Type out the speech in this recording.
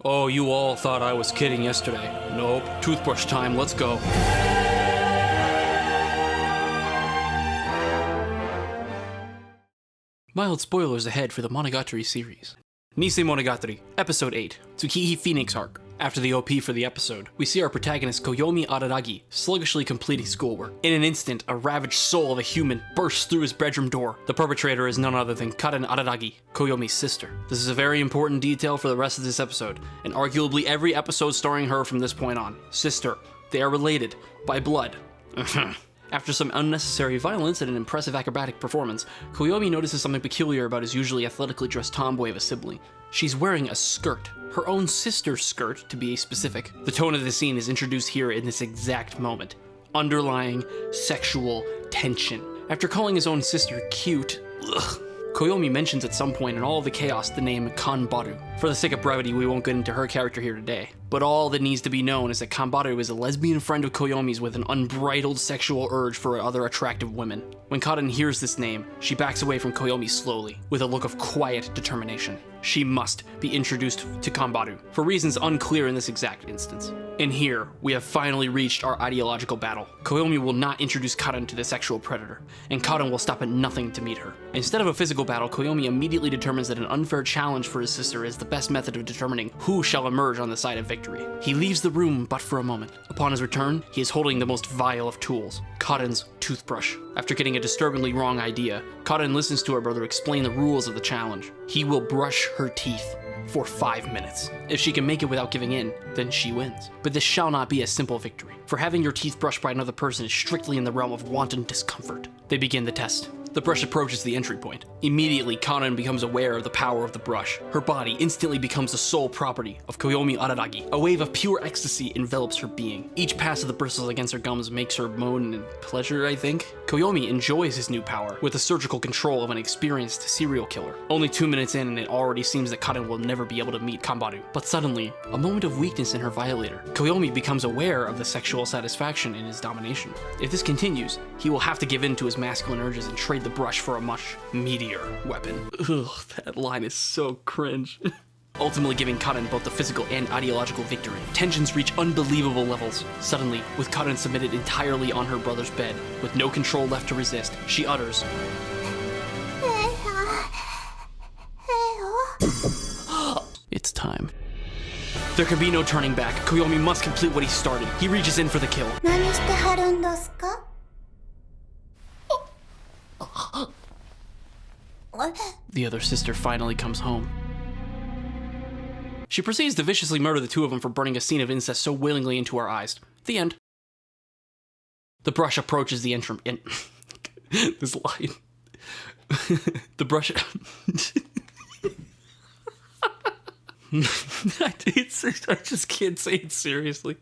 Oh, you all thought I was kidding yesterday. Nope. Toothbrush time, let's go. Mild spoilers ahead for the Monogatari series. Nisei Monogatari, Episode 8, Tsukihi Phoenix Arc. After the OP for the episode, we see our protagonist Koyomi Araragi sluggishly completing schoolwork. In an instant, a ravaged soul of a human bursts through his bedroom door. The perpetrator is none other than Karen Araragi, Koyomi's sister. This is a very important detail for the rest of this episode, and arguably every episode starring her from this point on. Sister. They are related. By blood. After some unnecessary violence and an impressive acrobatic performance, Koyomi notices something peculiar about his usually athletically dressed tomboy of a sibling. She's wearing a skirt. Her own sister's skirt, to be specific. The tone of the scene is introduced here in this exact moment. Underlying sexual tension. After calling his own sister cute, Koyomi mentions at some point in all of the chaos the name Kanbaru. For the sake of brevity, we won't get into her character here today, but all that needs to be known is that Kanbaru is a lesbian friend of Koyomi's with an unbridled sexual urge for other attractive women. When Karen hears this name, she backs away from Koyomi slowly, with a look of quiet determination. She must be introduced to Kanbaru, for reasons unclear in this exact instance. And here, we have finally reached our ideological battle. Koyomi will not introduce Karen to the sexual predator, and Karen will stop at nothing to meet her. Instead of a physical battle, Koyomi immediately determines that an unfair challenge for his sister is the best method of determining who shall emerge on the side of victory. He leaves the room but for a moment. Upon his return, he is holding the most vile of tools, Karen's toothbrush. After getting a disturbingly wrong idea, Karen listens to her brother explain the rules of the challenge. He will brush her teeth for 5 minutes. If she can make it without giving in, then she wins. But this shall not be a simple victory, for having your teeth brushed by another person is strictly in the realm of wanton discomfort. They begin the test. The brush approaches the entry point. Immediately, Karen becomes aware of the power of the brush. Her body instantly becomes the sole property of Koyomi Araragi. A wave of pure ecstasy envelops her being. Each pass of the bristles against her gums makes her moan in pleasure, I think. Koyomi enjoys his new power with the surgical control of an experienced serial killer. Only 2 minutes in and it already seems that Karen will never be able to meet Kanbaru. But suddenly, a moment of weakness in her violator. Koyomi becomes aware of the sexual satisfaction in his domination. If this continues, he will have to give in to his masculine urges and trade the brush for a much meatier weapon. Ugh, that line is so cringe. Ultimately giving Karen both the physical and ideological victory. Tensions reach unbelievable levels. Suddenly, with Karen submitted entirely on her brother's bed, with no control left to resist, she utters, "It's time." There can be no turning back. Koyomi must complete what he started. He reaches in for the kill. The other sister finally comes home. She proceeds to viciously murder the two of them for burning a scene of incest so willingly into our eyes. The end. The brush approaches the entrance. This line. The brush. I just can't say it seriously.